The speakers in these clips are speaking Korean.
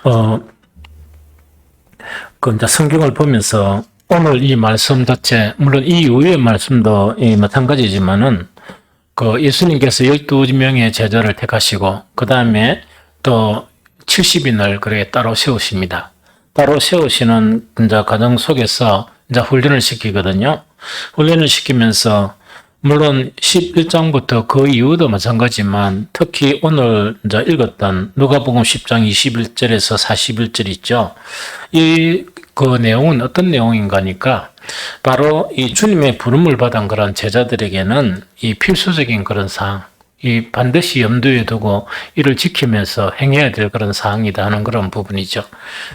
어, 이제 성경을 보면서 오늘 이 말씀 자체, 물론 이 이후의 말씀도 마찬가지지만은, 예수님께서 12명의 제자를 택하시고, 그 다음에 또 70인을 그렇게 따로 세우십니다. 따로 세우시는 이제 과정 속에서 이제 훈련을 시키거든요. 훈련을 시키면서, 물론 11장부터 그 이후도 마찬가지지만 특히 오늘 이제 읽었던 누가복음 10장 21절에서 41절 있죠. 그 내용은 어떤 내용인가 하니까 바로 이 주님의 부름을 받은 그런 제자들에게는 이 필수적인 그런 사항, 이 반드시 염두에 두고 이를 지키면서 행해야 될 그런 사항이다 하는 그런 부분이죠.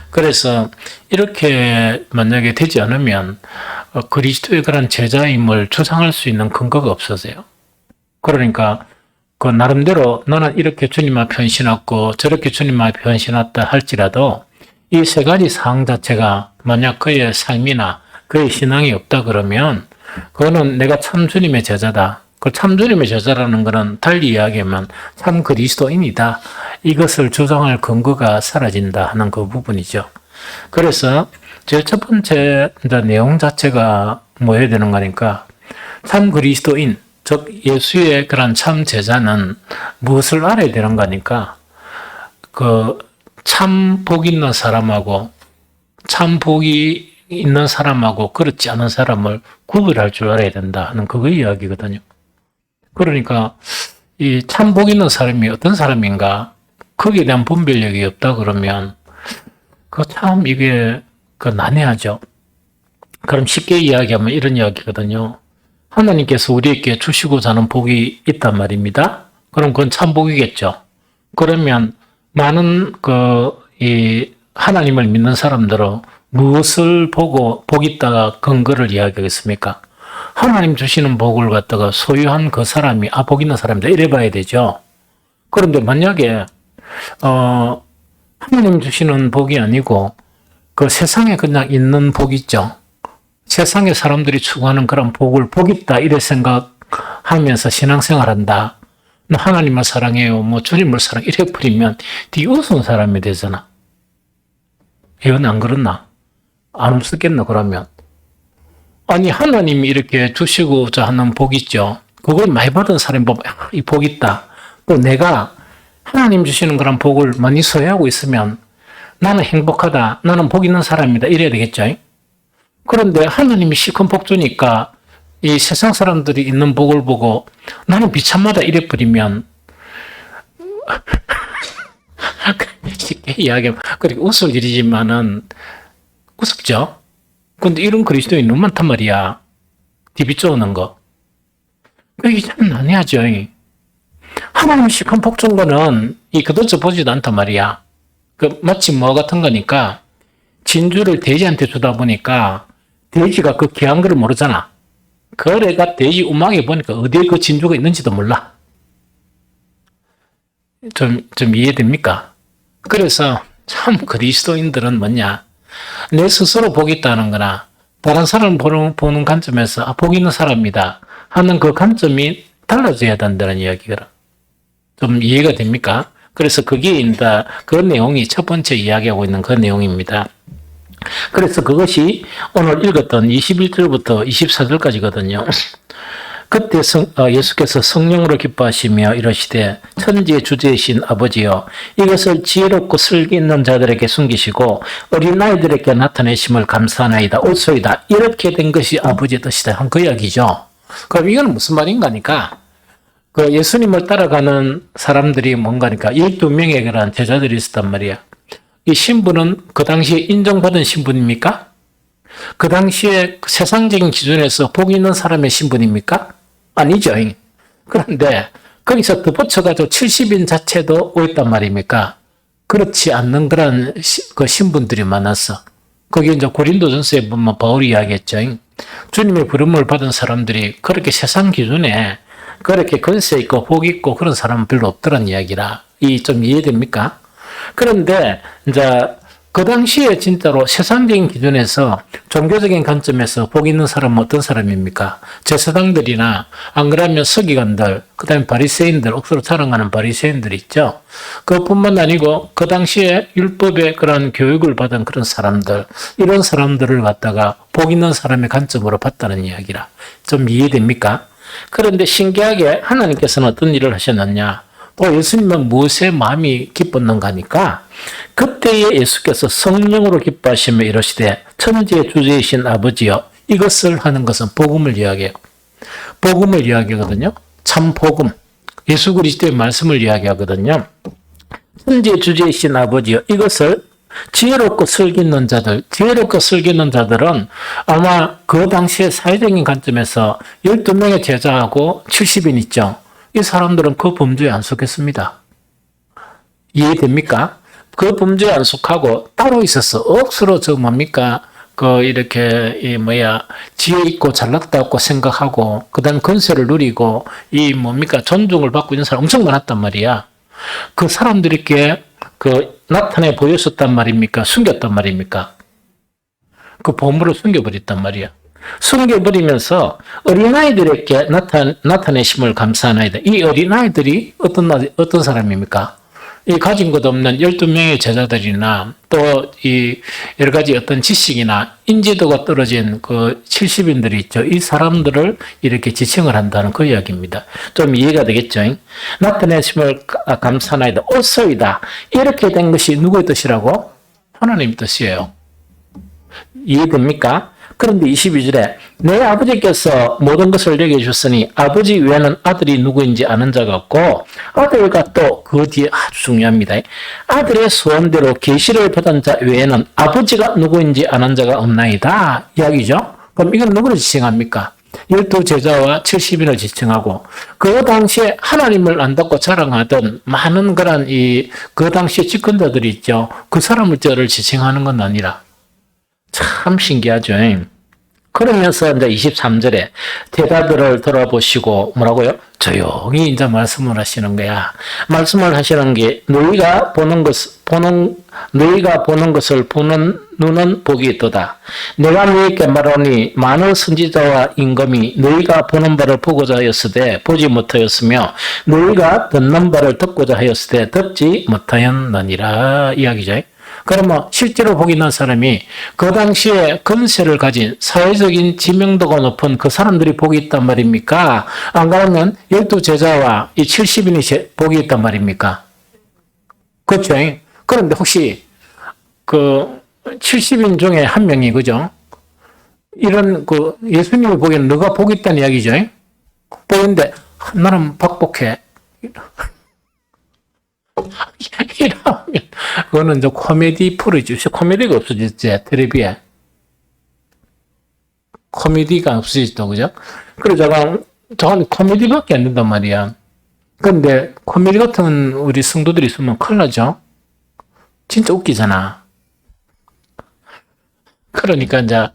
그래서 이렇게 만약에 되지 않으면 그리스도의 그런 제자임을 주장할 수 있는 근거가 없어져요. 그러니까 그 나름대로 너는 이렇게 주님 앞에 헌신했고 저렇게 주님 앞에 헌신했다 할지라도 이 세 가지 사항 자체가 만약 그의 삶이나 그의 신앙이 없다 그러면 그거는 내가 참 주님의 제자다. 그 참 주님의 제자라는 것은 달리 이야기하면 참 그리스도인이다. 이것을 주장할 근거가 사라진다 하는 그 부분이죠. 그래서 제일 첫 번째 내용 자체가 뭐여야 되는 거니까 참 그리스도인, 즉 예수의 그런 참 제자는 무엇을 알아야 되는 거니까 참 복 있는 사람하고 참 복이 있는 사람하고 그렇지 않은 사람을 구별할 줄 알아야 된다 하는 그거 이야기거든요. 그러니까 이 참 복 있는 사람이 어떤 사람인가 거기에 대한 분별력이 없다 그러면 참 이게 난해하죠. 그럼 쉽게 이야기하면 이런 이야기거든요. 하나님께서 우리에게 주시고자 하는 복이 있단 말입니다. 그럼 그건 참 복이겠죠. 그러면 많은 이 하나님을 믿는 사람들은 무엇을 보고 복 있다가 근거를 이야기하겠습니까? 하나님 주시는 복을 갖다가 소유한 그 사람이 복 있는 사람이다 이래 봐야 되죠. 그런데 만약에 하나님 주시는 복이 아니고 그 세상에 그냥 있는 복 있죠. 세상에 사람들이 추구하는 그런 복을 복 있다 이래 생각하면서 신앙생활한다. 하나님을 사랑해요. 주님을 사랑해. 이래 버리면 되게 우스운 사람이 되잖아. 이건 안 그렇나? 안 웃었겠나 그러면? 아니 하나님이 이렇게 주시고자 하는 복 있죠. 그걸 많이 받은 사람이 보면 이 복 있다. 또 내가 하나님 주시는 그런 복을 많이 소유하고 있으면 나는 행복하다. 나는 복 있는 사람이다. 이래야 되겠죠. 그런데 하나님이 시큰 복 주니까 이 세상 사람들이 있는 복을 보고 나는 비참하다 이래 버리면 쉽게 이야기하면 그렇게 웃을 일이지만은 우습죠. 근데 이런 그리스도인이 너무 많단 말이야. 디비 쪼는 거. 그게 참 난해하죠. 하나님이 시큰 복 준 거는 그도저 보지도 않단 말이야. 마치 뭐 같은 거니까 진주를 돼지한테 주다 보니까 돼지가 그 귀한 거를 모르잖아. 거래가 돼지 우막에 보니까 어디에 그 진주가 있는지도 몰라. 좀 이해됩니까? 그래서 참 그리스도인들은 뭐냐? 내 스스로 복이 있다는 거나 다른 사람을 보는 관점에서 복 있는 사람이다 하는 그 관점이 달라져야 된다는 이야기가 좀 이해가 됩니까? 그래서 그게 이제 그 내용이 첫 번째 이야기하고 있는 그 내용입니다. 그래서 그것이 오늘 읽었던 21절부터 24절까지거든요. 그때 예수께서 성령으로 기뻐하시며 이러시되 천지의 주제이신 아버지여 이것을 지혜롭고 슬기 있는 자들에게 숨기시고 어린아이들에게 나타내심을 감사하나이다. 옳소이다. 이렇게 된 것이 아버지의 뜻이다. 한 그 이야기죠. 그럼 이건 무슨 말인가 하니까 예수님을 따라가는 사람들이 뭔가니까 12명의 그런 제자들이 있었단 말이야. 이 신분은 그 당시에 인정받은 신분입니까? 그 당시에 세상적인 기준에서 복 있는 사람의 신분입니까? 아니죠. 그런데 거기서 덧붙여가지고 70인 자체도 오했단 말입니까? 그렇지 않는 그런 그 신분들이 많았어. 거기 이제 고린도전서에 보면 바울이 이야기했죠. 주님의 부름을 받은 사람들이 그렇게 세상 기준에 그렇게 권세 있고 복 있고 그런 사람은 별로 없더란 이야기라. 좀 이해됩니까? 그런데 이제 그 당시에 진짜로 세상적인 기준에서 종교적인 관점에서 복 있는 사람은 어떤 사람입니까? 제사장들이나 안 그러면 서기관들, 그 다음에 바리새인들, 억수로 자랑하는 바리새인들 있죠. 그뿐만 아니고 그 당시에 율법의 그런 교육을 받은 그런 사람들, 이런 사람들을 갖다가 복 있는 사람의 관점으로 봤다는 이야기라. 좀 이해됩니까? 그런데 신기하게 하나님께서는 어떤 일을 하셨느냐? 또 예수님은 무엇에 마음이 기뻤는가 하니까 그때에 예수께서 성령으로 기뻐하시며 이러시되 천지의 주제이신 아버지여, 이것을 하는 것은 복음을 이야기해요. 복음을 이야기하거든요. 참 복음. 예수 그리스도의 말씀을 이야기하거든요. 천지의 주제이신 아버지여, 이것을 지혜롭고 슬기는 자들, 지혜롭고 슬기는 자들은 아마 그 당시의 사회적인 관점에서 12명의 제자하고 70인 있죠. 이 사람들은 그 범죄에 안 속했습니다. 이해됩니까? 그 범죄에 안 속하고 따로 있었어. 억수로 이렇게, 지혜 있고 잘났다고 생각하고, 그 다음 권세를 누리고, 존중을 받고 있는 사람 엄청 많았단 말이야. 그 사람들에게 나타내 보였었단 말입니까? 숨겼단 말입니까? 그 보물을 숨겨버렸단 말이야. 숨겨버리면서 어린아이들에게 나타내심을 감사하나이다. 이 어린아이들이 어떤 사람입니까? 이 가진 것 없는 12명의 제자들이나 또 이 여러 가지 어떤 지식이나 인지도가 떨어진 그 70인들이 있죠. 이 사람들을 이렇게 지칭을 한다는 그 이야기입니다. 좀 이해가 되겠죠? 나타내심을 감사하나이다. 오소이다. 이렇게 된 것이 누구의 뜻이라고? 하나님 뜻이에요. 이해됩니까? 그런데 22절에 내 아버지께서 모든 것을 내게 주셨으니 아버지 외에는 아들이 누구인지 아는 자가 없고, 아들과 또 그 뒤에 아주 중요합니다. 아들의 소원대로 계시를 받은 자 외에는 아버지가 누구인지 아는 자가 없나이다 이야기죠. 그럼 이건 누구를 지칭합니까? 12제자와 70인을 지칭하고, 그 당시에 하나님을 안다고 자랑하던 많은 그 당시에 집권자들이 있죠. 그 사람을 지칭하는 건 아니라. 참 신기하죠. 그러면서 이제 23절에 대답을 들어보시고 뭐라고요? 조용히 이제 말씀을 하시는 거야. 말씀을 하시는 게 너희가 보는 것을 보는 눈은 복이 있도다. 내가 너희에게 말하니 많은 선지자와 임금이 너희가 보는 바를 보고자 하였으되 보지 못하였으며 너희가 듣는 바를 듣고자 하였으되 듣지 못하였느니라 이야기죠. 그러면 실제로 복 있는 사람이 그 당시에 권세를 가진 사회적인 지명도가 높은 그 사람들이 복이 있단 말입니까? 안 그러면 12제자와 이 70인이 복이 있단 말입니까? 그렇죠? 그런데 혹시 그 70인 중에 한 명이 그죠? 이런 예수님을 보기에는 너가 복이 있다는 이야기죠? 복인데 나는 박복해. 이러면 그거는 이제 코미디 프로죠. 코미디가 없어졌지, 텔레비에. 코미디가 없어졌다, 그죠? 그래서 저건 코미디밖에 안 된단 말이야. 근데 코미디 같은 우리 성도들이 있으면 큰일 나죠? 진짜 웃기잖아. 그러니까 이제,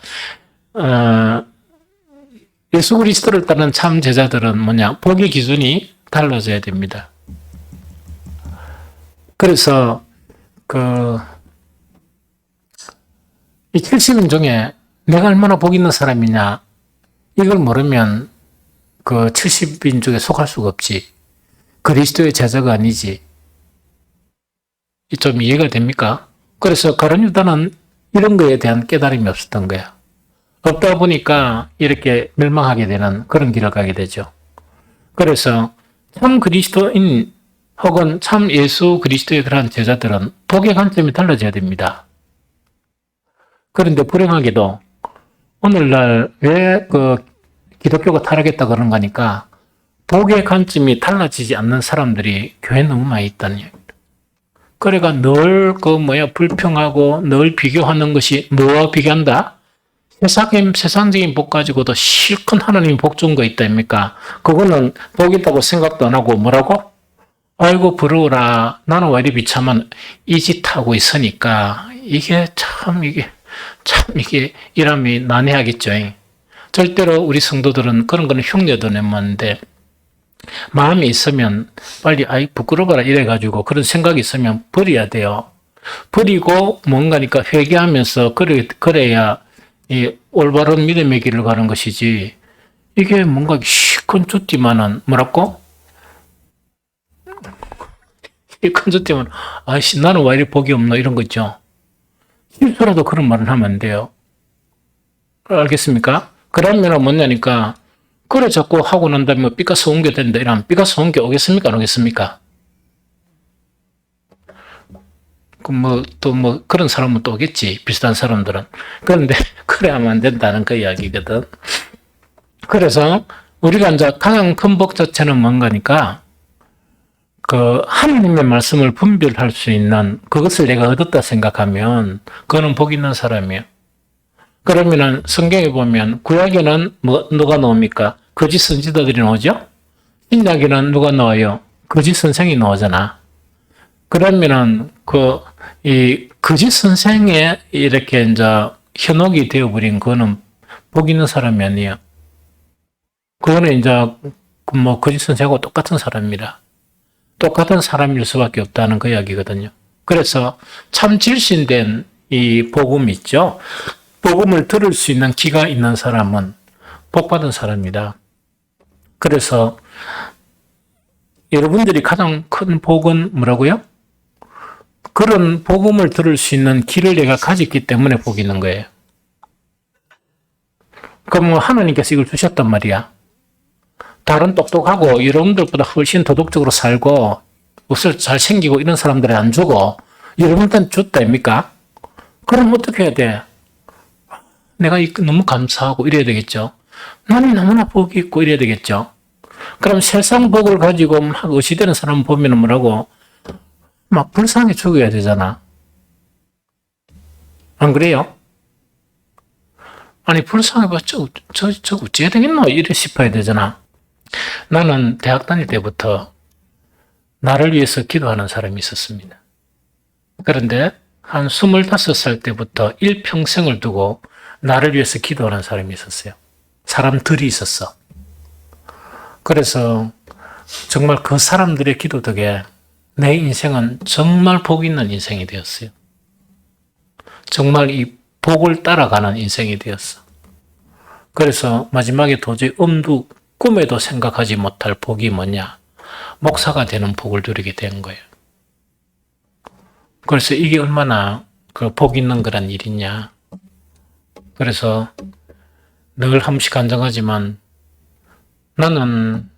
예수 그리스도를 따르는 참 제자들은 복의 기준이 달라져야 됩니다. 그래서 이 70인 중에 내가 얼마나 복 있는 사람이냐 이걸 모르면 그 70인 중에 속할 수가 없지. 그리스도의 제자가 아니지. 좀 이해가 됩니까? 그래서 가룟 유다는 이런 거에 대한 깨달음이 없었던 거야. 없다 보니까 이렇게 멸망하게 되는 그런 길을 가게 되죠. 그래서 참 그리스도인 혹은 참 예수 그리스도의 그러한 제자들은 복의 관점이 달라져야 됩니다. 그런데 불행하게도 오늘날 왜 기독교가 타락했다 그런 거니까 복의 관점이 달라지지 않는 사람들이 교회에 너무 많이 있다는 얘기입니다. 그래가 늘 불평하고 늘 비교하는 것이 뭐와 비교한다? 세상적인 복 가지고도 실컷 하나님이 복 준 거 있다입니까? 그거는 복 있다고 생각도 안 하고 뭐라고? 아이고 부러워라. 나는 왜 이리 비참한 이 짓 하고 있으니까 이게 이람이 난해하겠죠. 절대로 우리 성도들은 그런 거는 흉내도 내면 마음이 있으면 빨리 부끄러워라 이래가지고 그런 생각이 있으면 버려야 돼요. 버리고 뭔가니까 회개하면서 그래야 이 올바른 믿음의 길을 가는 것이지. 이게 뭔가 시큰 쭈띠만은 뭐라고? 시큰 쭈띠만 아이씨 나는 왜 이리 복이 없노 이런 거 있죠. 실수라도 그런 말을 하면 안 돼요. 알겠습니까? 그러면 뭐냐니까 그래 자꾸 하고 난 다음에 삐까서 옮겨 된다 이러면 삐까서 옮겨 오겠습니까? 안 오겠습니까? 그런 사람은 또 오겠지. 비슷한 사람들은. 그런데, 그래 하면 안 된다는 그 이야기거든. 그래서, 우리가 이제 가장 큰 복 자체는 뭔가니까, 하나님의 말씀을 분별할 수 있는 그것을 내가 얻었다 생각하면, 그거는 복 있는 사람이에요. 그러면은, 성경에 보면, 구약에는 누가 나옵니까? 거짓 선지자들이 나오죠? 신약에는 누가 나와요? 거짓 선생이 나오잖아. 그러면은, 이 거짓 선생에 이렇게 이제 현혹이 되어버린 그거는 복 있는 사람이 아니에요. 그거는 이제 거짓 선생하고 똑같은 사람이라. 똑같은 사람일 수밖에 없다는 그 이야기거든요. 그래서 참 질신된 이 복음 있죠. 복음을 들을 수 있는 기가 있는 사람은 복 받은 사람이다. 그래서 여러분들이 가장 큰 복은 뭐라고요? 그런 복음을 들을 수 있는 길을 내가 가졌기 때문에 복이 있는 거예요. 그럼 하나님께서 이걸 주셨단 말이야. 다른 똑똑하고 여러분들보다 훨씬 도덕적으로 살고 옷을 잘 챙기고 이런 사람들은 안 주고 여러분들은 줬다입니까? 그럼 어떻게 해야 돼? 내가 너무 감사하고 이래야 되겠죠. 나는 너무나 복이 있고 이래야 되겠죠. 그럼 세상 복을 가지고 막 의시되는 사람 보면 뭐라고? 막 불쌍해 죽어야 되잖아. 안 그래요? 아니 불쌍해봤자 저 어찌해야 되겠노? 이래 싶어야 되잖아. 나는 대학 다닐 때부터 나를 위해서 기도하는 사람이 있었습니다. 그런데 한 25살 때부터 일평생을 두고 나를 위해서 기도하는 사람이 있었어요. 사람들이 있었어. 그래서 정말 그 사람들의 기도 덕에 내 인생은 정말 복 있는 인생이 되었어요. 정말 이 복을 따라가는 인생이 되었어. 그래서 마지막에 도저히 꿈에도 생각하지 못할 복이 뭐냐? 목사가 되는 복을 누리게 된 거예요. 그래서 이게 얼마나 복 있는 거란 일이냐? 그래서 늘 한 번씩 간증하지만 나는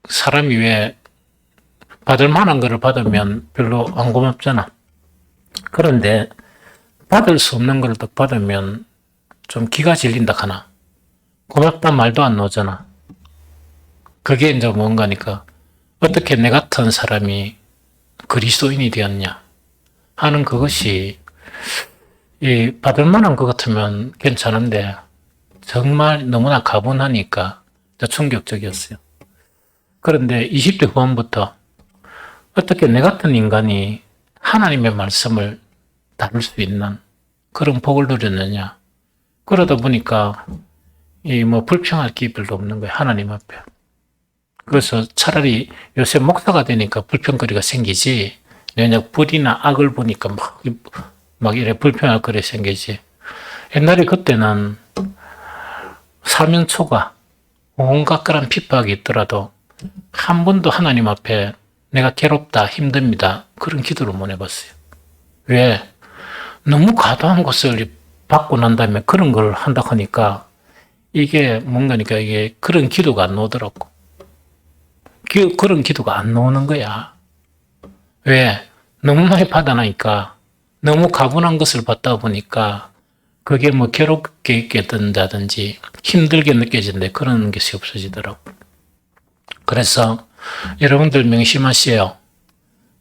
사람이 왜 받을 만한 거를 받으면 별로 안 고맙잖아. 그런데 받을 수 없는 걸 더 받으면 좀 기가 질린다 하나. 고맙단 말도 안 나오잖아. 그게 이제 뭔가니까 어떻게 내 같은 사람이 그리스도인이 되었냐 하는 그것이 이 받을 만한 것 같으면 괜찮은데 정말 너무나 가분하니까 충격적이었어요. 그런데 20대 후반부터 어떻게 내 같은 인간이 하나님의 말씀을 다룰 수 있는 그런 복을 누렸느냐. 그러다 보니까 불평할 게 별로 없는 거예요. 하나님 앞에. 그래서 차라리 요새 목사가 되니까 불평거리가 생기지. 왜냐 불이나 악을 보니까 막 이래 불평할 거리 생기지. 옛날에 그때는 사면초가 온갖 그런 핍박이 있더라도 한 번도 하나님 앞에 내가 괴롭다, 힘듭니다. 그런 기도를 못 해봤어요. 왜? 너무 과도한 것을 받고 난 다음에 그런 걸 한다 하니까 이게 뭔가니까 이게 그런 기도가 안 나오더라고. 그런 기도가 안 나오는 거야. 왜? 너무 많이 받아나니까 너무 가분한 것을 받다 보니까 그게 괴롭게 느껴진다든지 힘들게 느껴지는데 그런 것이 없어지더라고. 그래서 여러분들 명심하세요.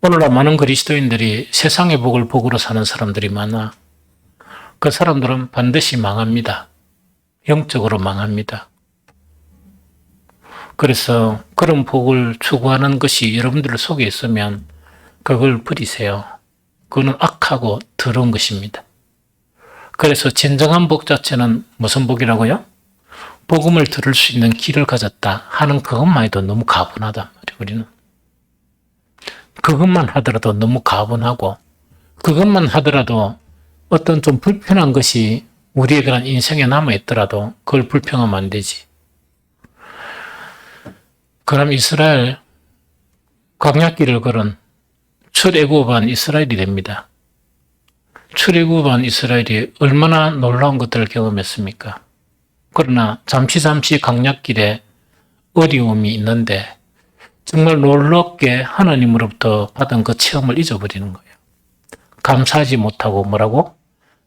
오늘날 많은 그리스도인들이 세상의 복을 복으로 사는 사람들이 많아. 그 사람들은 반드시 망합니다. 영적으로 망합니다. 그래서 그런 복을 추구하는 것이 여러분들 속에 있으면 그걸 버리세요. 그거는 악하고 더러운 것입니다. 그래서 진정한 복 자체는 무슨 복이라고요? 복음을 들을 수 있는 길을 가졌다 하는 그것만 해도 너무 가분하단 말이에요. 우리는. 그것만 하더라도 너무 가분하고 그것만 하더라도 어떤 좀 불편한 것이 우리에 대한 인생에 남아있더라도 그걸 불평하면 안 되지. 그럼 이스라엘 광야길을 걸은 출애굽한 이스라엘이 됩니다. 출애굽한 이스라엘이 얼마나 놀라운 것들을 경험했습니까? 그러나 잠시 광야길에 어려움이 있는데 정말 놀랍게 하나님으로부터 받은 그 체험을 잊어버리는 거예요. 감사하지 못하고 뭐라고?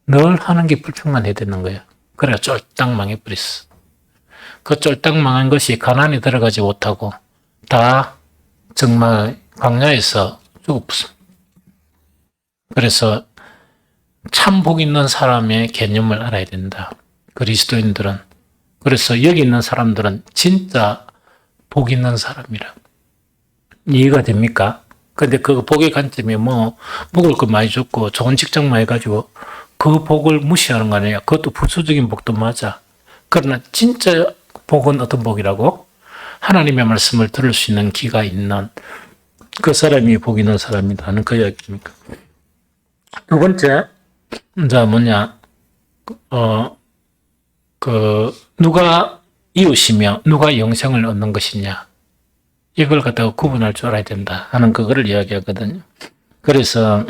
늘 하는 게 불평만 해야 되는 거예요. 그래야 쫄딱 망해버렸어. 그 쫄딱 망한 것이 가난에 들어가지 못하고 다 정말 광야에서 죽었습니다. 그래서 참 복 있는 사람의 개념을 알아야 된다. 그리스도인들은. 그래서 여기 있는 사람들은 진짜 복 있는 사람이라. 이해가 됩니까? 근데 그 복의 관점이 뭐 먹을 거 많이 줬고 좋은 직장만 해가지고 그 복을 무시하는 거 아니야. 그것도 부수적인 복도 맞아. 그러나 진짜 복은 어떤 복이라고? 하나님의 말씀을 들을 수 있는 귀가 있는 그 사람이 복 있는 사람이라는 그 이야기입니까? 두 번째, 이제 뭐냐, 누가 이웃이며 누가 영생을 얻는 것이냐. 이걸 갖다가 구분할 줄 알아야 된다 하는 그거를 이야기하거든요. 그래서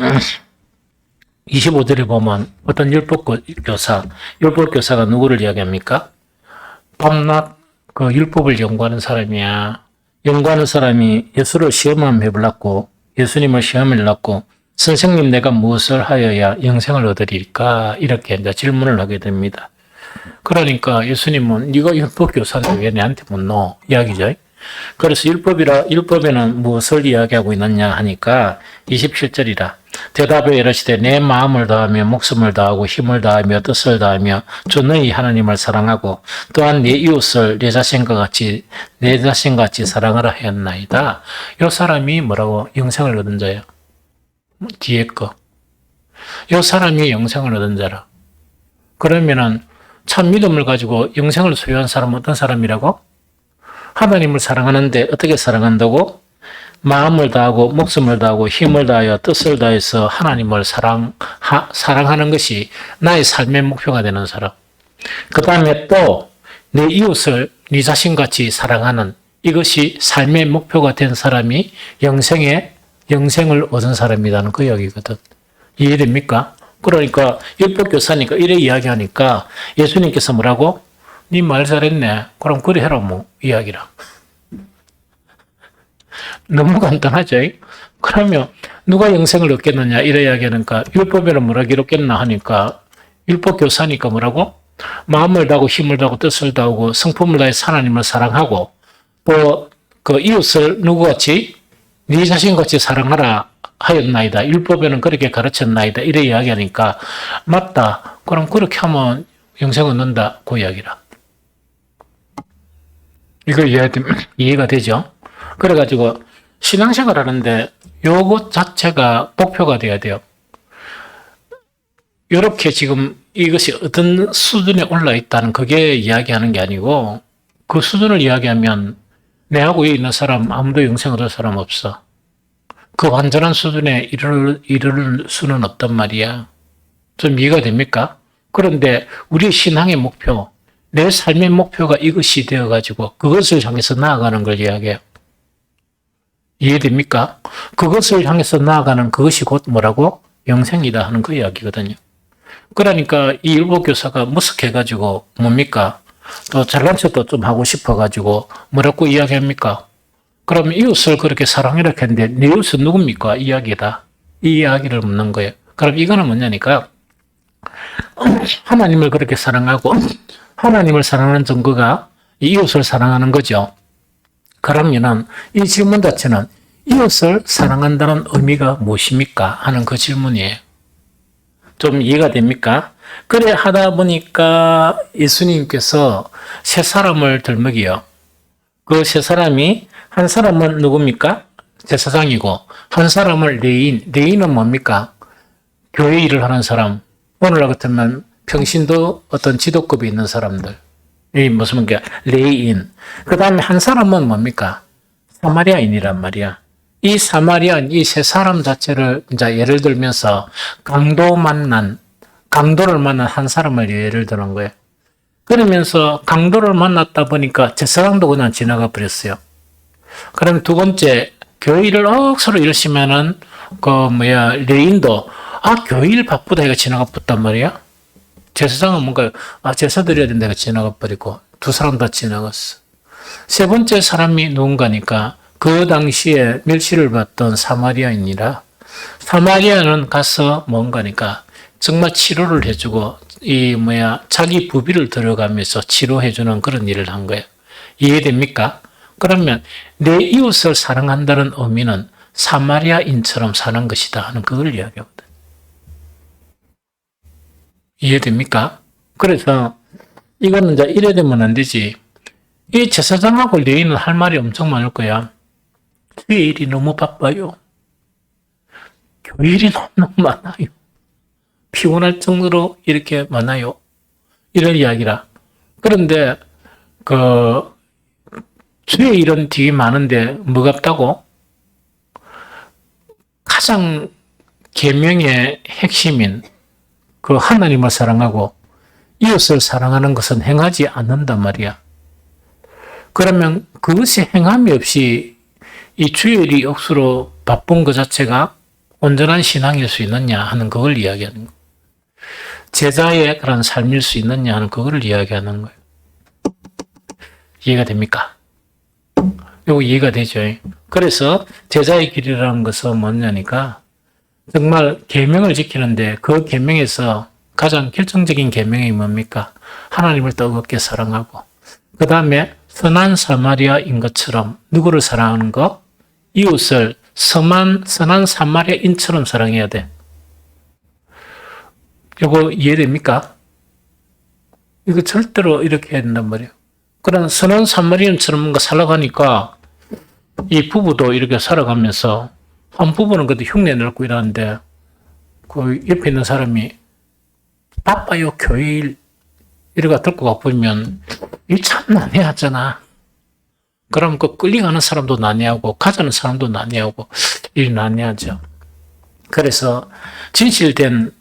25절에 보면 어떤 율법교사가 누구를 이야기합니까? 밤낮 그 율법을 연구하는 사람이야. 연구하는 사람이 예수를 시험을 해보려고 예수님을 시험을 놨고 선생님 내가 무엇을 하여야 영생을 얻으리까? 이렇게 이제 질문을 하게 됩니다. 그러니까 예수님은 네가 율법교사인데 왜 내한테 묻노? 이야기죠. 그래서 율법에는 무엇을 이야기하고 있느냐 하니까 27절이라 대답에 이르시되 내 마음을 다하며 목숨을 다하고 힘을 다하며 뜻을 다하며 주 너희 하나님을 사랑하고 또한 내 이웃을 내 자신과 같이 사랑하라 하였나이다. 이 사람이 뭐라고? 영생을 얻은 자예요. 뒤에 거. 이 사람이 영생을 얻은 자라. 그러면은 참 믿음을 가지고 영생을 소유한 사람은 어떤 사람이라고? 하나님을 사랑하는데 어떻게 사랑한다고? 마음을 다하고 목숨을 다하고 힘을 다하여 뜻을 다해서 하나님을 사랑하는 것이 나의 삶의 목표가 되는 사람. 그 다음에 또 내 이웃을 네 자신같이 사랑하는 이것이 삶의 목표가 된 사람이 영생을 얻은 사람이라는 그 이야기거든. 이해됩니까? 그러니까 율법교사니까 이래 이야기하니까 예수님께서 뭐라고? 네 말 잘했네. 그럼 그래 해라 뭐 이야기라. 너무 간단하죠? 그러면 누가 영생을 얻겠느냐 이래 이야기하니까 율법에는 뭐라 기록했나 하니까 율법교사니까 뭐라고? 마음을 다하고 힘을 다하고 뜻을 다하고 성품을 다해서 하나님을 사랑하고 또 그 이웃을 누구같이? 네 자신같이 사랑하라 하였나이다. 율법에는 그렇게 가르쳤나이다. 이래 이야기하니까 맞다. 그럼 그렇게 하면 영생 얻는다. 그 이야기라. 이거 이해가 되죠? 그래가지고 신앙생활 하는데 요것 자체가 목표가 돼야 돼요. 요렇게 지금 이것이 어떤 수준에 올라 있다는 그게 이야기하는 게 아니고 그 수준을 이야기하면 내하고 여기 있는 사람 아무도 영생 얻을 사람 없어. 그 완전한 수준에 이를 수는 없단 말이야. 좀 이해가 됩니까? 그런데 우리의 신앙의 목표, 내 삶의 목표가 이것이 되어가지고 그것을 향해서 나아가는 걸 이야기해요. 이해됩니까? 그것을 향해서 나아가는 그것이 곧 뭐라고? 영생이다 하는 그 이야기거든요. 그러니까 이 율법교사가 무석해가지고 뭡니까? 또 잘난 척도 좀 하고 싶어가지고 뭐라고 이야기합니까? 그럼 이웃을 그렇게 사랑해라 했는데 내 이웃은 누굽니까? 이야기다. 이 이야기를 묻는 거예요. 그럼 이거는 뭐냐니까 하나님을 그렇게 사랑하고 하나님을 사랑하는 증거가 이웃을 사랑하는 거죠. 그러면은 이 질문 자체는 이웃을 사랑한다는 의미가 무엇입니까? 하는 그 질문이에요. 좀 이해가 됩니까? 그래 하다 보니까 예수님께서 세 사람을 들먹이요. 그 세 사람이 한 사람은 누굽니까? 제사장이고 한 사람을 레인은 뭡니까? 교회 일을 하는 사람. 오늘날 같으면 평신도 어떤 지도급이 있는 사람들. 이 무슨 게 레인. 그 다음에 한 사람은 뭡니까? 사마리아인이란 말이야. 이 사마리아인 이 세 사람 자체를 이제 예를 들면서 강도를 만난 한 사람을 예를 드는 거예요. 그러면서 강도를 만났다 보니까 제사장도 그냥 지나가 버렸어요. 그럼 두 번째, 교회 일을 억수로 이러시면은, 레인도, 교회 일 바쁘다, 이가 지나가 버렸단 말이야. 제사장은 뭔가, 제사 드려야 된다, 이가 지나가 버리고, 두 사람 다 지나갔어. 세 번째 사람이 누군가니까, 그 당시에 멸시를 받던 사마리아인이라, 사마리아는 가서 뭔가니까, 정말 치료를 해주고, 자기 부비를 들어가면서 치료해주는 그런 일을 한 거예요. 이해됩니까? 그러면 내 이웃을 사랑한다는 의미는 사마리아인처럼 사는 것이다 하는 그걸 이야기하거든. 이해됩니까? 그래서 이거는 이제 이래 되면 안 되지. 이 제사장하고 레위는 할 말이 엄청 많을 거야. 교회 일이 너무 바빠요. 교회 일이 너무 많아요. 피곤할 정도로 이렇게 많아요. 이런 이야기라. 그런데 주의 일은 되게 많은데 뭐가 없다고? 가장 계명의 핵심인 그 하나님을 사랑하고 이웃을 사랑하는 것은 행하지 않는단 말이야. 그러면 그것이 행함이 없이 이 주일이 억수로 바쁜 것 자체가 온전한 신앙일 수 있느냐 하는 그걸 이야기하는 거예요. 제자의 그런 삶일 수 있느냐 하는 그걸 이야기하는 거예요. 이해가 됩니까? 이거 이해가 되죠? 그래서 제자의 길이라는 것은 뭐냐니까 정말 계명을 지키는데 그 계명에서 가장 결정적인 계명이 뭡니까? 하나님을 뜨겁게 사랑하고 그 다음에 선한 사마리아인 것처럼 누구를 사랑하는 거? 이웃을 선한 사마리아인처럼 사랑해야 돼. 이거 이해됩니까? 이거 절대로 이렇게 해야 된단 말이에요. 그런 선한 사마리아인처럼 뭔가 살아가니까 이 부부도 이렇게 살아가면서 한 부부는 그때 흉내 내고 이러는데 그 옆에 있는 사람이 바빠요 교회 일 이래가 들고 가 보면 일 참 난해하잖아. 그럼 그 끌려가는 사람도 난해하고 가자는 사람도 난해하고 일이 난해하죠. 그래서 진실된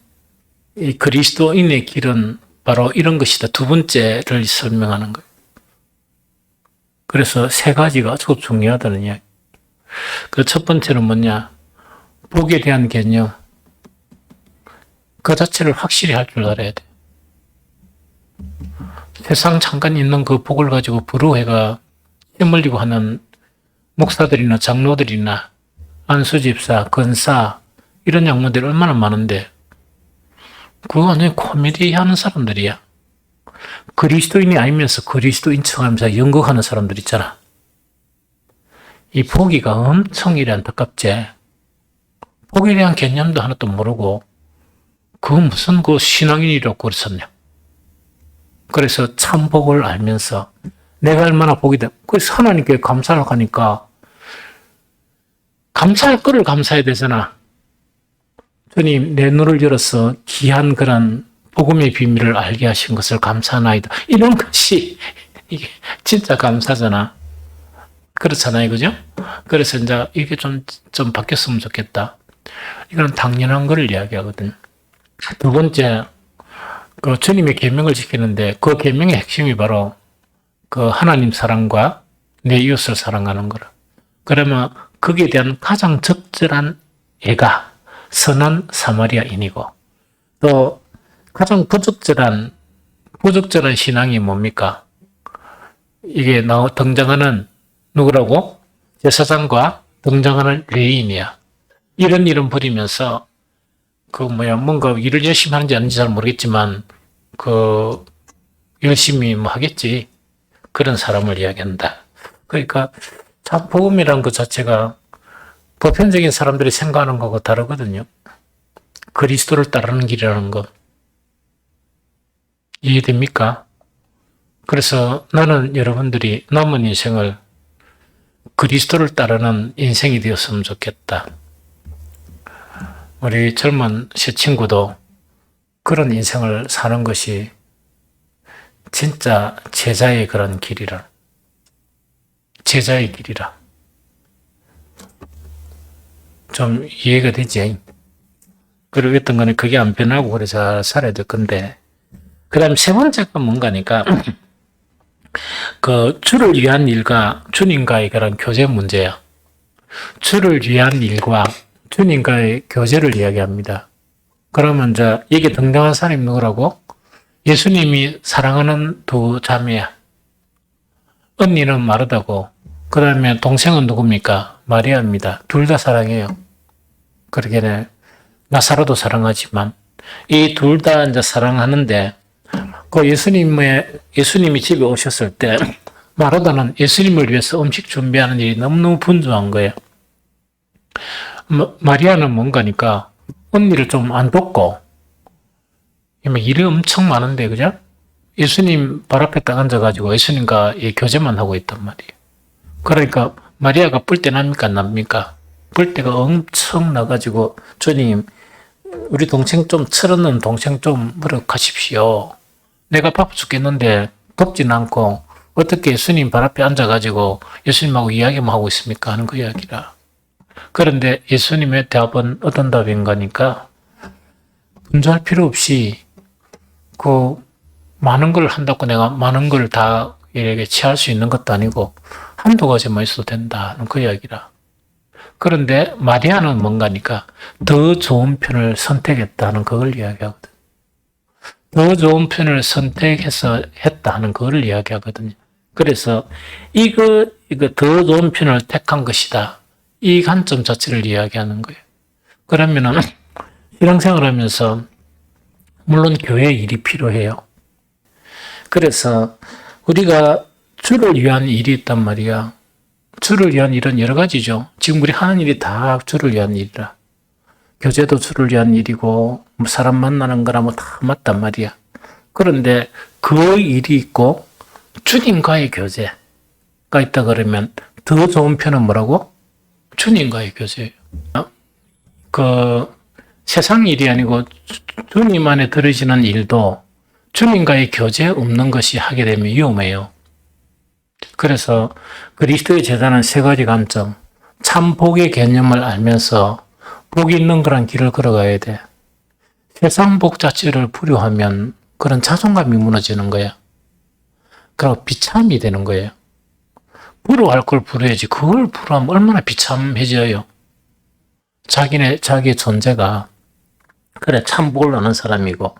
이 그리스도인의 길은 바로 이런 것이다. 두 번째를 설명하는 거예요. 그래서 세 가지가 아주 중요하다는 이야기. 그 첫 번째는 뭐냐? 복에 대한 개념. 그 자체를 확실히 할 줄 알아야 돼. 세상 잠깐 있는 그 복을 가지고 불우회가 힘흘리고 하는 목사들이나 장로들이나 안수집사, 권사 이런 양반들이 얼마나 많은데 그거 완전히 코미디 하는 사람들이야. 그리스도인이 아니면서 그리스도인 척하면서 연극하는 사람들 있잖아. 이 복이가 엄청 이래 안타깝지. 복에 대한 개념도 하나도 모르고 그거 무슨 그 신앙인이라고 그랬었냐. 그래서 참 복을 알면서 내가 얼마나 복이다. 그래서 하나님께 감사를 하니까 감사할 거를 감사해야 되잖아. 주님 내 눈을 열어서 귀한 그런 복음의 비밀을 알게 하신 것을 감사하나이다. 이런 것이 이게 진짜 감사잖아. 그렇잖아요. 그죠? 그래서 이제 이게 좀 바뀌었으면 좋겠다. 이건 당연한 걸 이야기하거든. 두 번째, 그 주님의 계명을 지키는데 그 계명의 핵심이 바로 그 하나님 사랑과 내 이웃을 사랑하는 거라. 그러면 거기에 대한 가장 적절한 애가 선한 사마리아인이고 또 가장 부적절한 신앙이 뭡니까? 이게 등장하는 누구라고? 제사장과 등장하는 레위인이야. 이런 일은 버리면서 뭔가 일을 열심히 하는지 아닌지 잘 모르겠지만 열심히 하겠지. 그런 사람을 이야기한다. 그러니까 참 복음이라는 것 자체가 보편적인 사람들이 생각하는 것과 다르거든요. 그리스도를 따르는 길이라는 것. 이해됩니까? 그래서 나는 여러분들이 남은 인생을 그리스도를 따르는 인생이 되었으면 좋겠다. 우리 젊은 새 친구도 그런 인생을 사는 것이 진짜 제자의 그런 길이라. 제자의 길이라. 좀 이해가 되지? 그리고 어떤 거는 그게 안 변하고 그래 잘 살아야 될 건데. 그 다음 세 번째가 뭔가니까, 그, 주를 위한 일과 주님과의 그런 교제 문제야. 주를 위한 일과 주님과의 교제를 이야기합니다. 그러면 이제 이게 등장한 사람이 누구라고? 예수님이 사랑하는 두 자매야. 언니는 마르다고, 그 다음에 동생은 누굽니까? 마리아입니다. 둘 다 사랑해요. 그러게 나사로도 사랑하지만 이 둘 다 이제 사랑하는데 그 예수님이 집에 오셨을 때 마르다는 예수님을 위해서 음식 준비하는 일이 너무너무 분주한 거예요. 마리아는 뭔가니까 언니를 좀 안 돕고 일이 엄청 많은데 그죠? 예수님 발 앞에 딱 앉아가지고 예수님과 교제만 하고 있단 말이에요. 그러니까 마리아가 뿔때 납니까 안 납니까? 뿔때가 엄청 나가지고 주님 우리 동생 좀 철없는 동생 좀 물어가십시오. 내가 바빠 죽겠는데 덥진 않고 어떻게 예수님 발 앞에 앉아가지고 예수님하고 이야기만 하고 있습니까? 하는 그 이야기라. 그런데 예수님의 대답은 어떤 답인가니까 분주할 필요 없이 그 많은 걸 한다고 내가 많은 걸 다 이렇게 취할 수 있는 것도 아니고 한두 가지만 있어도 된다는 그 이야기라. 그런데 마리아는 뭔가니까 더 좋은 편을 선택했다는 그걸 이야기하거든. 더 좋은 편을 선택해서 했다는 그걸 이야기하거든요. 그래서 이거 더 좋은 편을 택한 것이다. 이 관점 자체를 이야기하는 거예요. 그러면은 신앙생활 하면서 물론 교회 일이 필요해요. 그래서 우리가 주를 위한 일이 있단 말이야. 주를 위한 일은 여러 가지죠. 지금 우리 하는 일이 다 주를 위한 일이라. 교제도 주를 위한 일이고 사람 만나는 거라 뭐 다 맞단 말이야. 그런데 그 일이 있고 주님과의 교제가 있다 그러면 더 좋은 편은 뭐라고? 주님과의 교제예요. 그 세상 일이 아니고 주님 안에 들어지는 일도 주님과의 교제 없는 것이 하게 되면 위험해요. 그래서 그리스도의 제자는 세 가지 관점, 참 복의 개념을 알면서 복이 있는 그런 길을 걸어가야 돼. 세상 복 자체를 부려하면 그런 자존감이 무너지는 거야. 그리고 비참이 되는 거예요. 부러워할 걸 부려야지. 그걸 부러우면 얼마나 비참해져요. 자기의 존재가 그래 참 복을 얻는 사람이고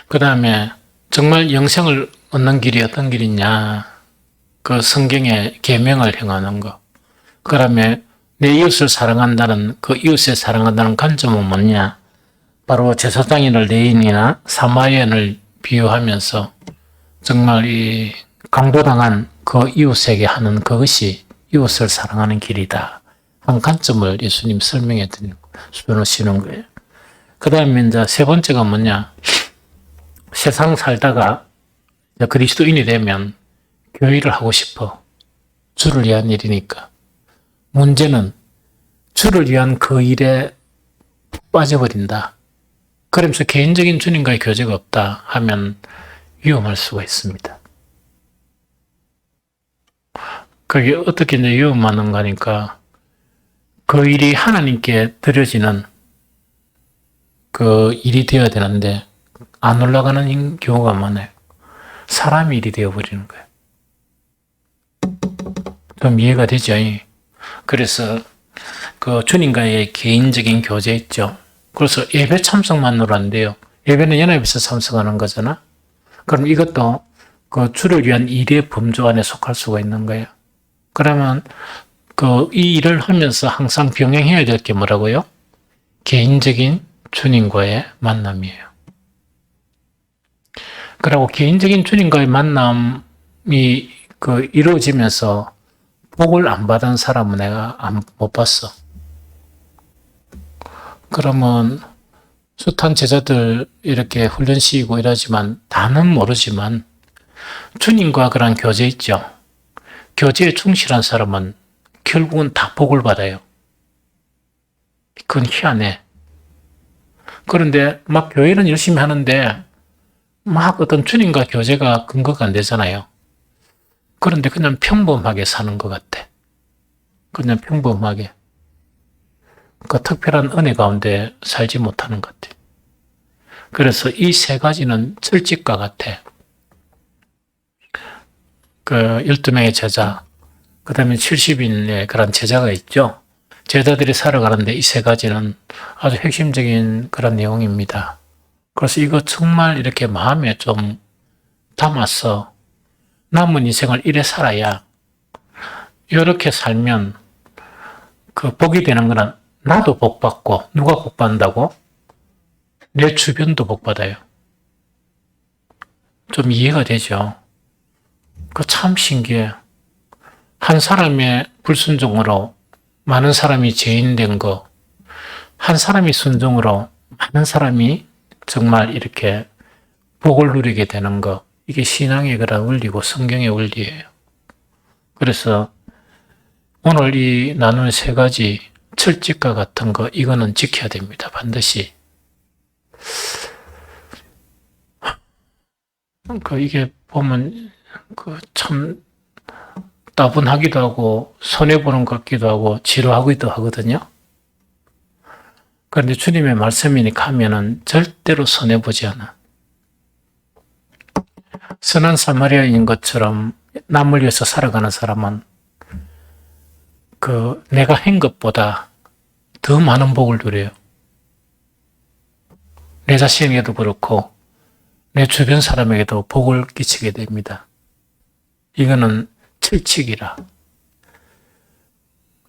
그 다음에 정말 영생을 얻는 길이 어떤 길이냐 그 성경의 계명을 행하는 거 그 다음에 내 이웃을 사랑한다는 그 이웃을 사랑한다는 관점은 뭐냐 바로 제사장이나 레인이나 사마리아인을 비유하면서 정말 이 강도당한 그 이웃에게 하는 그것이 이웃을 사랑하는 길이다 한 관점을 예수님 설명해 주시는 거예요. 그 다음에 이제 세 번째가 뭐냐 세상 살다가 그리스도인이 되면 교회를 하고 싶어. 주를 위한 일이니까. 문제는 주를 위한 그 일에 빠져버린다. 그러면서 개인적인 주님과의 교제가 없다 하면 위험할 수가 있습니다. 그게 어떻게 이제 위험하는가 하니까 그 일이 하나님께 드려지는 그 일이 되어야 되는데 안 올라가는 경우가 많아요. 사람 일이 되어버리는 거예요. 좀 이해가 되죠? 그래서 그 주님과의 개인적인 교제 있죠. 그래서 예배 참석만으로 안 돼요. 예배는 연합에서 참석하는 거잖아. 그럼 이것도 그 주를 위한 일의 범주 안에 속할 수가 있는 거예요. 그러면 그 이 일을 하면서 항상 병행해야 될 게 뭐라고요? 개인적인 주님과의 만남이에요. 그리고 개인적인 주님과의 만남이 그 이루어지면서 복을 안 받은 사람은 내가 못 봤어. 그러면 숱한 제자들 이렇게 훈련시키고 이러지만 다는 모르지만 주님과 그런 교제 있죠. 교제에 충실한 사람은 결국은 다 복을 받아요. 그건 희한해. 그런데 막 교회는 열심히 하는데 막 어떤 주님과 교제가 근거가 안 되잖아요. 그런데 그냥 평범하게 사는 것 같아. 그냥 평범하게. 그 특별한 은혜 가운데 살지 못하는 것 같아요. 그래서 이 세 가지는 철칙과 같아. 그 12명의 제자, 그 다음에 70인의 그런 제자가 있죠. 제자들이 살아가는데 이 세 가지는 아주 핵심적인 그런 내용입니다. 그래서 이거 정말 이렇게 마음에 좀 담아서 남은 인생을 이래 살아야, 이렇게 살면 그 복이 되는 거는 나도 복 받고, 누가 복 받는다고? 내 주변도 복 받아요. 좀 이해가 되죠? 그 참 신기해. 한 사람의 불순종으로 많은 사람이 죄인 된 거, 한 사람이 순종으로 많은 사람이 정말 이렇게 복을 누리게 되는 거, 이게 신앙의 그런 원리고 성경의 원리예요. 그래서 오늘 이 나눈 세 가지 철칙과 같은 거, 이거는 지켜야 됩니다. 반드시. 이게 보면 참 따분하기도 하고 손해보는 것 같기도 하고 지루하기도 하거든요. 그런데 주님의 말씀이니까 하면은 절대로 손해보지 않아. 선한 사마리아인 것처럼 남을 위해서 살아가는 사람은 내가 한 것보다 더 많은 복을 누려요. 내 자신에게도 그렇고 내 주변 사람에게도 복을 끼치게 됩니다. 이거는 철칙이라.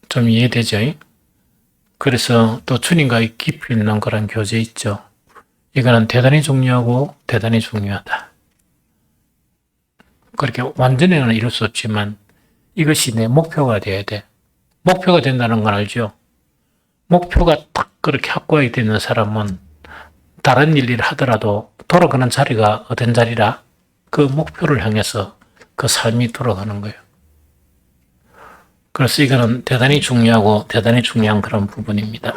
좀 이해되죠? 그래서 또 주님과의 깊이 있는 그런 교제 있죠. 이거는 대단히 중요하고 대단히 중요하다. 그렇게 완전히는 이룰 수 없지만 이것이 내 목표가 돼야 돼. 목표가 된다는 건 알죠? 목표가 딱 그렇게 확고하게 되는 사람은 다른 일을 하더라도 돌아가는 자리가 어떤 자리라? 그 목표를 향해서 그 삶이 돌아가는 거예요. 그래서 이거는 대단히 중요하고 대단히 중요한 그런 부분입니다.